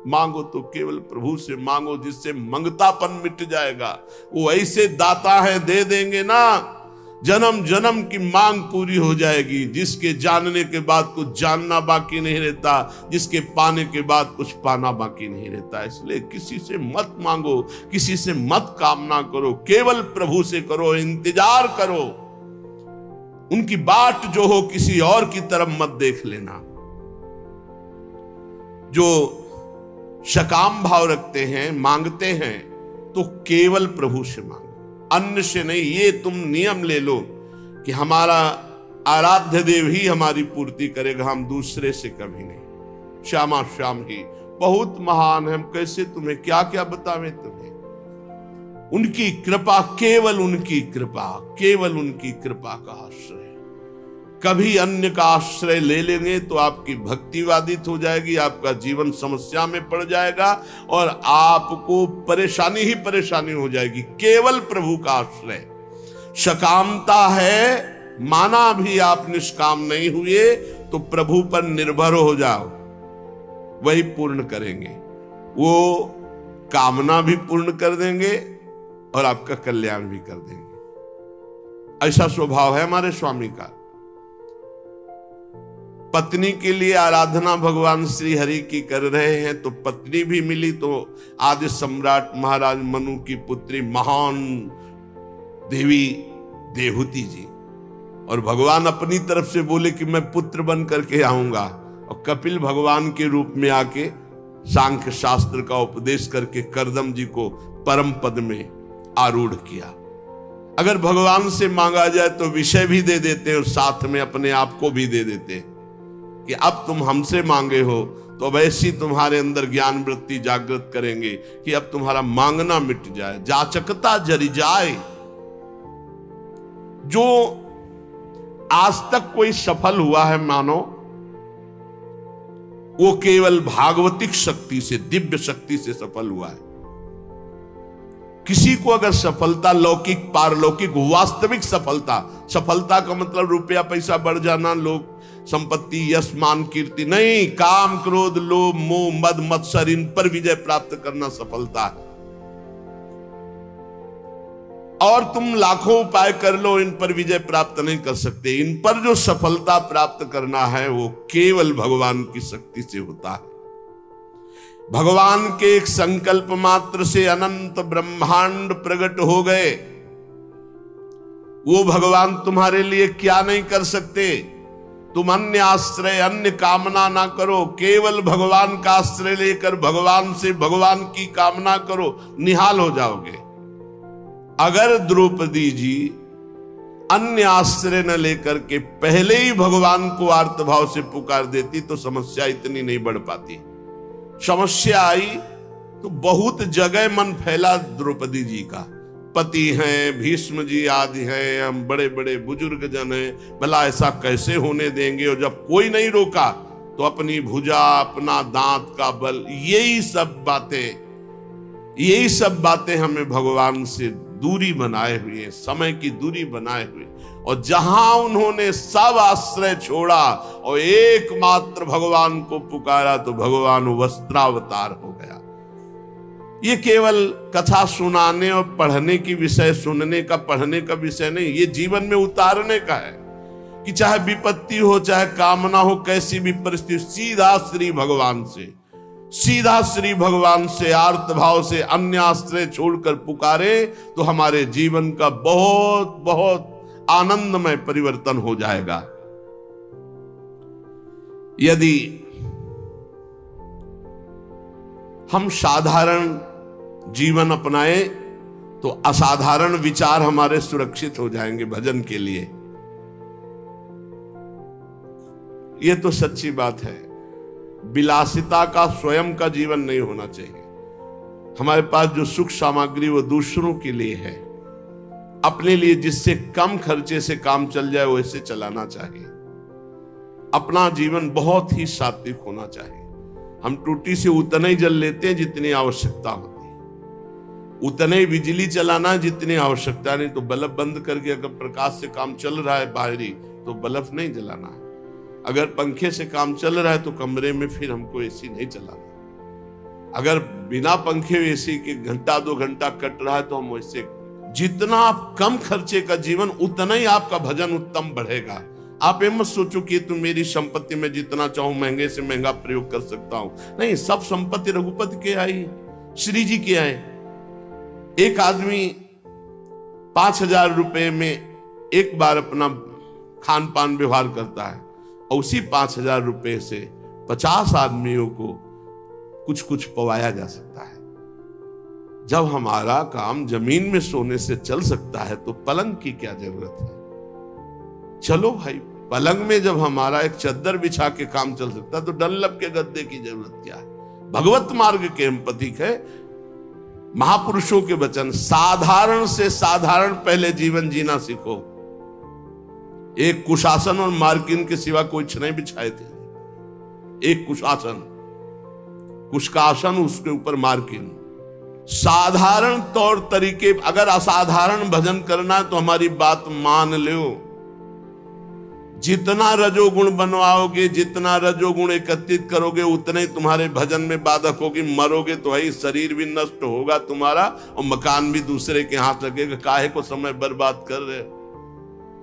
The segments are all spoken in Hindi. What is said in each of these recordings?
मांगो तो केवल प्रभु से मांगो, जिससे मंगतापन मिट जाएगा। वो ऐसे दाता है, दे देंगे ना, जन्म जन्म की मांग पूरी हो जाएगी। जिसके जानने के बाद कुछ जानना बाकी नहीं रहता, जिसके पाने के बाद कुछ पाना बाकी नहीं रहता। इसलिए किसी से मत मांगो, किसी से मत कामना करो, केवल प्रभु से करो, इंतजार करो। उनकी बाट जो हो किसी और की तरफ मत देख लेना। जो सकाम भाव रखते हैं, मांगते हैं, तो केवल प्रभु से मांगो, अन्य से नहीं। ये तुम नियम ले लो कि हमारा आराध्य देव ही हमारी पूर्ति करेगा, हम दूसरे से कभी नहीं। श्यामा श्याम ही बहुत महान है, हम कैसे तुम्हें क्या क्या बतावें तुम्हें। उनकी कृपा, केवल उनकी कृपा, केवल उनकी कृपा का आश्रय। कभी अन्य का आश्रय ले लेंगे तो आपकी भक्ति बाधित हो जाएगी, आपका जीवन समस्या में पड़ जाएगा और आपको परेशानी ही परेशानी हो जाएगी। केवल प्रभु का आश्रय। सकामता है, माना भी आप निष्काम नहीं हुए तो प्रभु पर निर्भर हो जाओ, वही पूर्ण करेंगे। वो कामना भी पूर्ण कर देंगे और आपका कल्याण भी कर देंगे। ऐसा स्वभाव है हमारे स्वामी का। पत्नी के लिए आराधना भगवान श्री हरि की कर रहे हैं, तो पत्नी भी मिली तो आदि सम्राट महाराज मनु की पुत्री महान देवी देवहूति जी, और भगवान अपनी तरफ से बोले कि मैं पुत्र बन करके आऊंगा, और कपिल भगवान के रूप में आके सांख्य शास्त्र का उपदेश करके करदम जी को परम पद में आरूढ़ किया। अगर भगवान से मांगा जाए तो विषय भी दे देते और साथ में अपने आप को भी दे देते कि अब तुम हमसे मांगे हो तो अब ऐसी तुम्हारे अंदर ज्ञान वृत्ति जागृत करेंगे कि अब तुम्हारा मांगना मिट जाए, जाचकता जरी जाए। जो आज तक कोई सफल हुआ है मानो, वो केवल भागवतिक शक्ति से, दिव्य शक्ति से सफल हुआ है। किसी को अगर सफलता लौकिक पारलौकिक वास्तविक सफलता का मतलब रुपया पैसा बढ़ जाना, लोग संपत्ति यश मान कीर्ति नहीं, काम क्रोध लोभ मोह मद मत्सर, इन पर विजय प्राप्त करना सफलता है। और तुम लाखों उपाय कर लो, इन पर विजय प्राप्त नहीं कर सकते। इन पर जो सफलता प्राप्त करना है वो केवल भगवान की शक्ति से होता है। भगवान के एक संकल्प मात्र से अनंत ब्रह्मांड प्रकट हो गए। वो भगवान तुम्हारे लिए क्या नहीं कर सकते। तुम अन्य आश्रय, अन्य कामना ना करो, केवल भगवान का आश्रय लेकर भगवान से भगवान की कामना करो, निहाल हो जाओगे। अगर द्रौपदी जी अन्य आश्रय न लेकर के पहले ही भगवान को आर्तभाव से पुकार देती तो समस्या इतनी नहीं बढ़ पाती। समस्या आई तो बहुत जगह मन फैला द्रौपदी जी का। पति हैं, भीष्म जी आदि हैं, हम बड़े बड़े बुजुर्ग जन हैं, भला ऐसा कैसे होने देंगे। और जब कोई नहीं रोका तो अपनी भुजा, अपना दांत का बल, यही सब बातें हमें भगवान से दूरी बनाए हुए, समय की दूरी बनाए हुए। और जहां उन्होंने सब आश्रय छोड़ा और एकमात्र भगवान को पुकारा तो भगवान वस्त्रावतार हो गया। ये केवल कथा सुनाने और पढ़ने की विषय, सुनने का पढ़ने का विषय नहीं, ये जीवन में उतारने का है कि चाहे विपत्ति हो, चाहे कामना हो, कैसी भी परिस्थिति, सीधा श्री भगवान से आर्त भाव से अन्य आश्रय छोड़कर पुकारे तो हमारे जीवन का बहुत बहुत आनंदमय परिवर्तन हो जाएगा। यदि हम साधारण जीवन अपनाए तो असाधारण विचार हमारे सुरक्षित हो जाएंगे भजन के लिए। यह तो सच्ची बात है। विलासिता का स्वयं का जीवन नहीं होना चाहिए। हमारे पास जो सुख सामग्री वो दूसरों के लिए है, अपने लिए जिससे कम खर्चे से काम चल जाए वैसे चलाना चाहिए। अपना जीवन बहुत ही सात्विक होना चाहिए। हम टूटी से उतना ही जल लेते हैं जितनी आवश्यकता होती है, उतना ही बिजली चलाना जितनी आवश्यकता नहीं। तो बल्ब बंद करके अगर प्रकाश से काम चल रहा है बाहरी तो बल्ब नहीं जलाना है। अगर पंखे से काम चल रहा है तो कमरे में फिर हमको एसी नहीं चलाना। अगर बिना पंखे एसी के घंटा 2 घंटा कट रहा है तो हम वैसे, जितना आप कम खर्चे का जीवन उतना ही आपका भजन उत्तम बढ़ेगा। आप ये मत सोचो कि तुम मेरी संपत्ति में जितना चाहूं महंगे से महंगा प्रयोग कर सकता हूं, नहीं, सब संपत्ति रघुपति के आई, श्री जी के आए। एक आदमी 5,000 रुपए में एक बार अपना खान पान व्यवहार करता है और उसी 5,000 रुपए से 50 आदमियों को कुछ कुछ पवाया जा सकता है। जब हमारा काम जमीन में सोने से चल सकता है तो पलंग की क्या जरूरत है। चलो भाई, पलंग में जब हमारा एक चद्दर बिछा के काम चल सकता है तो डनलप के गद्दे की जरूरत क्या है। भगवत मार्ग के हम प्रतीक है, महापुरुषों के वचन, साधारण से साधारण पहले जीवन जीना सीखो। एक कुशासन और मार्किन के सिवा कोई नहीं बिछाए थे। एक कुशासन, कुश का आसन, उसके ऊपर मार्किन। साधारण तौर तरीके, अगर असाधारण भजन करना है तो हमारी बात मान लो। जितना रजोगुण बनवाओगे, जितना रजोगुण एकत्रित करोगे, उतने ही तुम्हारे भजन में बाधक होगी। मरोगे तो है, शरीर भी नष्ट होगा तुम्हारा और मकान भी दूसरे के हाथ लगेगा। काहे को समय बर्बाद कर रहे हो।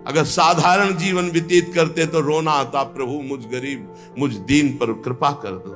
अगर साधारण जीवन व्यतीत करते तो रोना आता, प्रभु मुझ गरीब, मुझ दीन पर कृपा कर दो।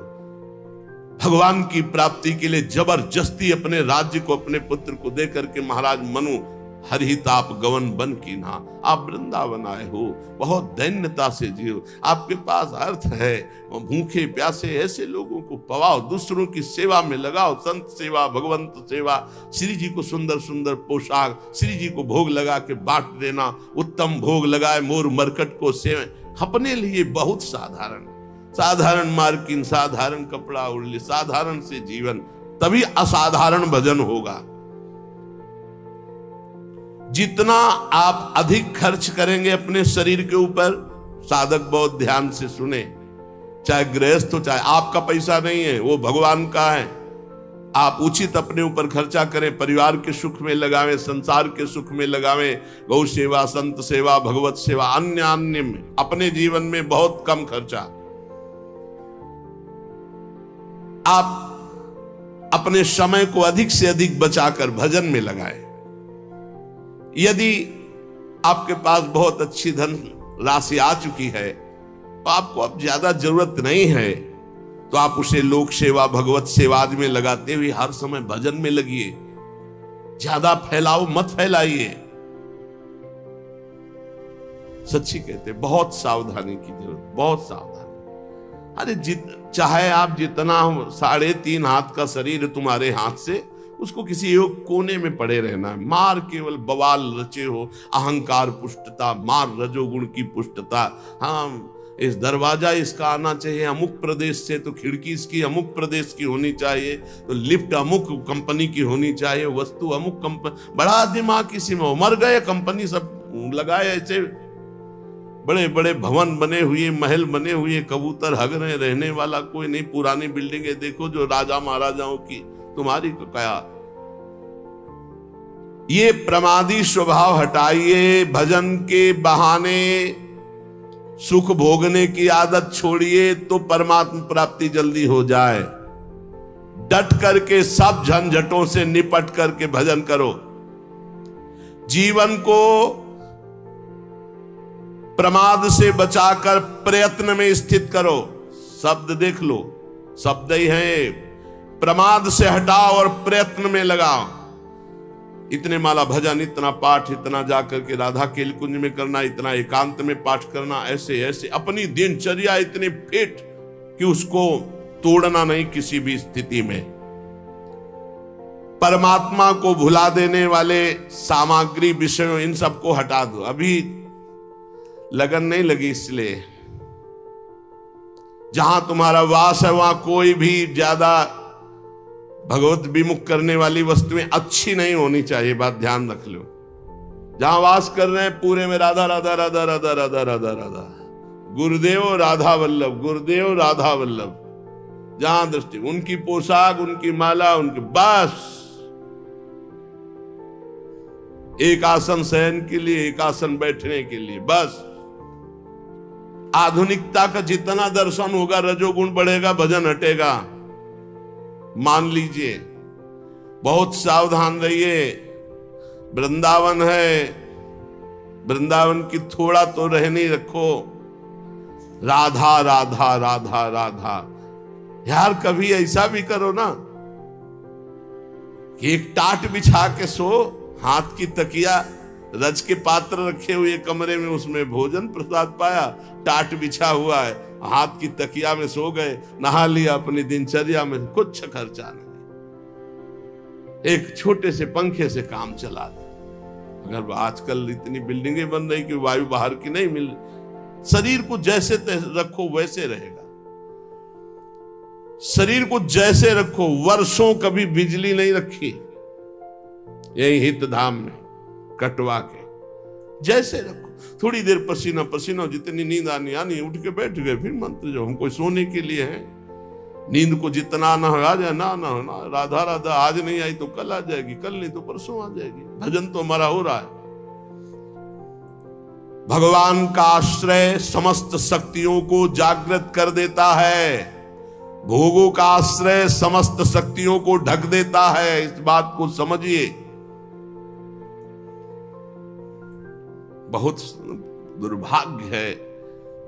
भगवान की प्राप्ति के लिए जबरदस्ती अपने राज्य को अपने पुत्र को दे करके महाराज मनु हरिताप गवन बन की ना, आप वृंदावन आए हो, बहुत दैन्यता से जियो, आपके पास अर्थ है, भूखे प्यासे ऐसे लोगों को पवाओ, दूसरों की सेवा में लगाओ, संत सेवा, भगवंत सेवा, श्री जी को सुंदर सुंदर पोशाक, श्री जी को भोग लगा के बांट देना, उत्तम भोग लगाए मोर मरकट को सेवा, अपने लिए बहुत साधारण, साधारण मार्किन, साधारण कपड़ा उड़ले, साधारण से जीवन, तभी असाधारण भजन होगा। जितना आप अधिक खर्च करेंगे अपने शरीर के ऊपर, साधक बहुत ध्यान से सुने, चाहे गृहस्थ हो, चाहे आपका पैसा नहीं है, वो भगवान का है, आप उचित अपने ऊपर खर्चा करें, परिवार के सुख में लगावें, संसार के सुख में लगावें, गौ सेवा, संत सेवा, भगवत सेवा, अन्य में, अपने जीवन में बहुत कम खर्चा। आप अपने समय को अधिक से अधिक बचाकर भजन में लगाएं। यदि आपके पास बहुत अच्छी धन राशि आ चुकी है तो आपको अब ज्यादा जरूरत नहीं है, तो आप उसे लोक सेवा, भगवत सेवा में लगाते हुए हर समय भजन में लगिए। ज्यादा फैलाओ मत फैलाइए। सच्ची कहते, बहुत सावधानी की जरूरत, बहुत सावधानी। अरे चाहे आप जितना 3.5 हाथ का शरीर तुम्हारे हाथ से, उसको किसी एक कोने में पड़े रहना है। मार केवल बवाल रचे हो, अहंकार पुष्टता, मार रजोगुण की पुष्टता। हाँ, इस दरवाजा इसका आना चाहिए अमुक प्रदेश से, तो खिड़की इसकी अमुक प्रदेश की होनी चाहिए, तो लिफ्ट अमुक कंपनी की होनी चाहिए, वस्तु अमुक कंपनी। बड़ा दिमाग किसी में, मर गए कंपनी सब लगाए, ऐसे बड़े बड़े भवन बने हुए, महल बने हुए, कबूतर हग रहे, रहने वाला कोई नहीं। पुरानी बिल्डिंगें देखो जो राजा महाराजाओं की, तुम्हारी को क्या। ये प्रमादी स्वभाव हटाइए, भजन के बहाने सुख भोगने की आदत छोड़िए तो परमात्मा प्राप्ति जल्दी हो जाए। डट करके सब झंझटों से निपट करके भजन करो। जीवन को प्रमाद से बचाकर प्रयत्न में स्थित करो। शब्द देख लो, शब्द ही है, प्रमाद से हटाओ और प्रयत्न में लगाओ। इतने माला भजन, इतना पाठ, इतना जाकर के राधा केल कुंज में करना, इतना एकांत में पाठ करना, ऐसे ऐसे अपनी दिनचर्या इतनी फिट कि उसको तोड़ना नहीं किसी भी स्थिति में। परमात्मा को भुला देने वाले सामग्री, विषयों, इन सबको हटा दो। अभी लगन नहीं लगी, इसलिए जहां तुम्हारा वास है वहां कोई भी ज्यादा भगवत विमुख करने वाली वस्तुएं अच्छी नहीं होनी चाहिए। बात ध्यान रख लो। जहां वास कर रहे हैं पूरे में राधा राधा राधा राधा राधा राधा राधा, गुरुदेव राधा वल्लभ, गुरुदेव राधा वल्लभ। जहां दृष्टि, उनकी पोशाक, उनकी माला, उनकी, बस एक आसन शयन के लिए, एक आसन बैठने के लिए, बस। आधुनिकता का जितना दर्शन होगा, रजोगुण बढ़ेगा, भजन हटेगा। मान लीजिए, बहुत सावधान रहिए। वृंदावन है, वृंदावन की थोड़ा तो रहनी रखो। राधा राधा राधा राधा, यार कभी ऐसा भी करो ना कि एक टाट बिछा के सो, हाथ की तकिया, रज के पात्र रखे हुए कमरे में, उसमें भोजन प्रसाद पाया, टाट बिछा हुआ है, हाथ की तकिया में सो गए, नहा लिया, अपनी दिनचर्या में कुछ खर्चा नहीं, एक छोटे से पंखे से काम चला दे। अगर आजकल इतनी बिल्डिंगें बन रही कि वायु बाहर की नहीं मिल, शरीर को जैसे रखो वैसे रहेगा। शरीर को जैसे रखो, वर्षों कभी बिजली नहीं रखी यही हित धाम में कटवा के, जैसे रखो। थोड़ी देर पसीना पसीना, जितनी नींद आनी आनी, उठ के बैठ गए, फिर मंत्र जो हम कोई सोने के लिए है। नींद को जितना ना आ जाए ना राधा राधा, आज नहीं आई तो कल आ जाएगी, कल नहीं तो परसों आ जाएगी। भजन तो हमारा हो रहा है। भगवान का आश्रय समस्त शक्तियों को जागृत कर देता है, भोगों का आश्रय समस्त शक्तियों को ढक देता है। इस बात को समझिए। बहुत दुर्भाग्य है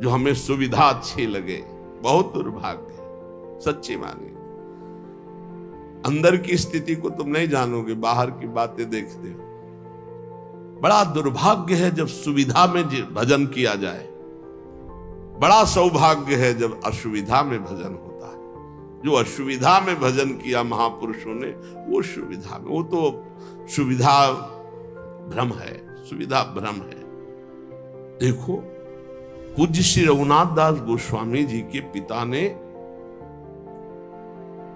जो हमें सुविधा अच्छी लगे, बहुत दुर्भाग्य है, सच्ची मानिए। अंदर की स्थिति को तुम नहीं जानोगे, बाहर की बातें देखते हो। बड़ा दुर्भाग्य है जब सुविधा में भजन किया जाए, बड़ा सौभाग्य है जब असुविधा में भजन होता है। जो असुविधा में भजन किया महापुरुषों ने, वो सुविधा में, वो तो सुविधा भ्रम है, सुविधा भ्रम है। देखो, पूज्य श्री रघुनाथ दास गोस्वामी जी के पिता ने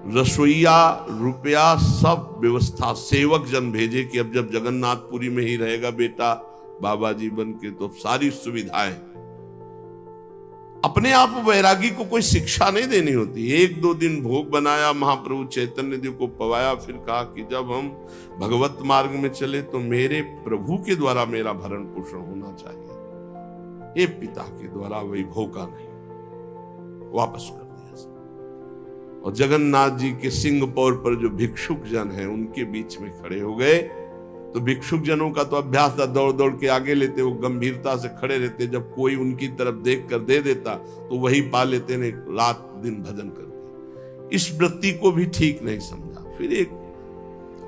रसोईया, रुपया, सब व्यवस्था, सेवक जन भेजे कि अब जब जगन्नाथपुरी में ही रहेगा बेटा बाबा जी बन के, तो सारी सुविधाएं। अपने आप वैरागी को कोई शिक्षा नहीं देनी होती। एक दो दिन भोग बनाया, महाप्रभु चैतन्य देव को पवाया, फिर कहा कि जब हम भगवत मार्ग में चले तो मेरे प्रभु के द्वारा मेरा भरण पोषण होना चाहिए, ये पिता के द्वारा वैभव का नहीं। वापस कर दिया। और जगन्नाथ जी के सिंह पौर पर जो भिक्षुक जन हैं उनके बीच में खड़े हो गए। तो भिक्षुक जनों का तो अभ्यास था, दौड़ दौड़ के आगे लेते, वो गंभीरता से खड़े रहते। जब कोई उनकी तरफ देख कर दे देता तो वही पा लेते ने, रात दिन भजन करते। इस वृत्ति को भी ठीक नहीं समझा। फिर एक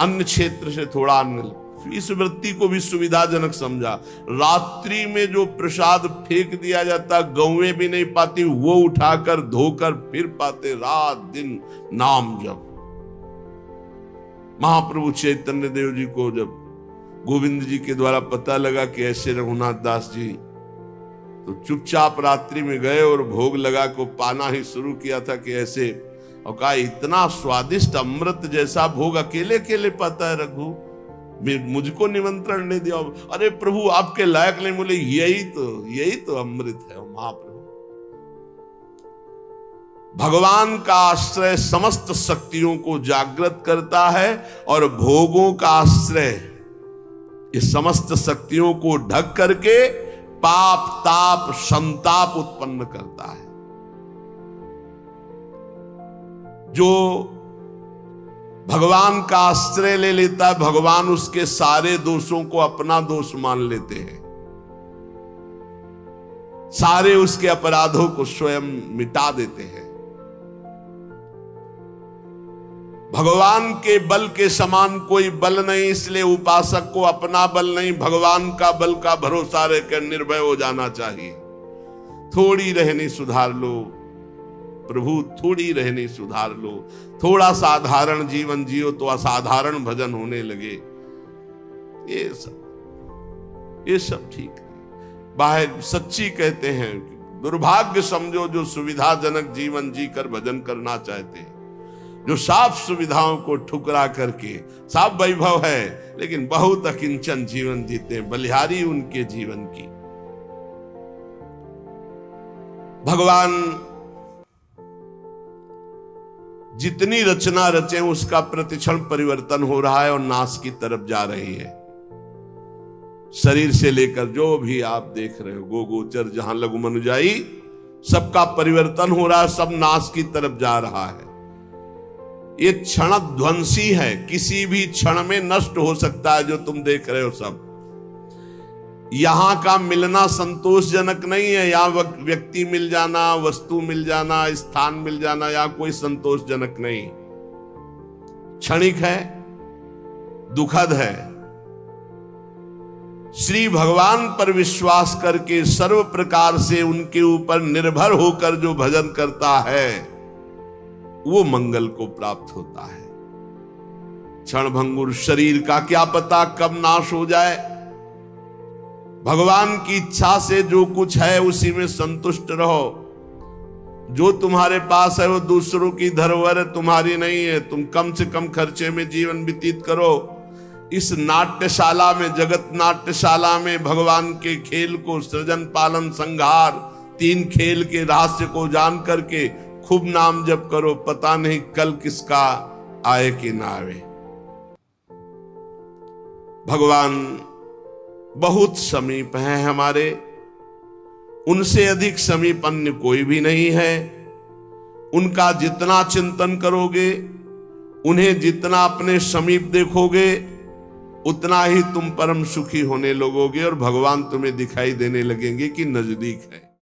अन्य क्षेत्र से थोड़ा अन्य, इस वृत्ति को भी सुविधाजनक समझा। रात्रि में जो प्रसाद फेंक दिया जाता, गौएं भी नहीं पाती, वो उठाकर धोकर फिर पाते, रात दिन नाम जप। महाप्रभु चैतन्य देव जी को जब गोविंद जी के द्वारा पता लगा कि ऐसे रघुनाथ दास जी, तो चुपचाप रात्रि में गए और भोग लगा को पाना ही शुरू किया था कि ऐसे, और कहा इतना स्वादिष्ट अमृत जैसा भोग अकेले अकेले पाता है रघु, मुझको निमंत्रण नहीं दिया। अरे प्रभु आपके लायक नहीं, बोले यही तो अमृत है। महाप्रभु भगवान का आश्रय समस्त शक्तियों को जागृत करता है और भोगों का आश्रय इस समस्त शक्तियों को ढक करके पाप ताप संताप उत्पन्न करता है। जो भगवान का आश्रय ले लेता है, भगवान उसके सारे दोषों को अपना दोष मान लेते हैं, सारे उसके अपराधों को स्वयं मिटा देते हैं। भगवान के बल के समान कोई बल नहीं, इसलिए उपासक को अपना बल नहीं, भगवान का बल का भरोसा रहकर निर्भय हो जाना चाहिए। थोड़ी रहनी सुधार लो प्रभु, थोड़ी रहनी सुधार लो। थोड़ा साधारण जीवन जियो तो असाधारण भजन होने लगे। ये सब ठीक है। बाहर सच्ची कहते हैं, दुर्भाग्य समझो जो सुविधाजनक जीवन जीकर भजन करना चाहते हैं, जो साफ सुविधाओं को ठुकरा करके, साफ वैभव है लेकिन बहुत अकिंचन जीवन जीते हैं। बलिहारी उनके जीवन की। भगवान जितनी रचना रचे उसका प्रतिक्षण परिवर्तन हो रहा है और नाश की तरफ जा रही है। शरीर से लेकर जो भी आप देख रहे हो, गो गोचर जहां लघु मनुजाई, सबका परिवर्तन हो रहा है, सब नाश की तरफ जा रहा है। ये क्षण ध्वंसी है, किसी भी क्षण में नष्ट हो सकता है। जो तुम देख रहे हो सब, यहां का मिलना संतोषजनक नहीं है। यहां व्यक्ति मिल जाना, वस्तु मिल जाना, स्थान मिल जाना, या कोई संतोषजनक नहीं, क्षणिक है, दुखद है। श्री भगवान पर विश्वास करके सर्व प्रकार से उनके ऊपर निर्भर होकर जो भजन करता है वो मंगल को प्राप्त होता है। क्षणभंगुर शरीर का क्या पता कब नाश हो जाए। भगवान की इच्छा से जो कुछ है उसी में संतुष्ट रहो। जो तुम्हारे पास है वो दूसरों की धरोहर है, तुम्हारी नहीं है। तुम कम से कम खर्चे में जीवन व्यतीत करो। इस नाट्यशाला में, जगत नाट्यशाला में भगवान के खेल को, सृजन पालन संहार, 3 खेल के रहस्य को जान करके खूब नाम जप करो। पता नहीं कल किसका आए कि ना आए। भगवान बहुत समीप है हमारे, उनसे अधिक समीप अन्य कोई भी नहीं है। उनका जितना चिंतन करोगे, उन्हें जितना अपने समीप देखोगे, उतना ही तुम परम सुखी होने लगोगे और भगवान तुम्हें दिखाई देने लगेंगे कि नजदीक है।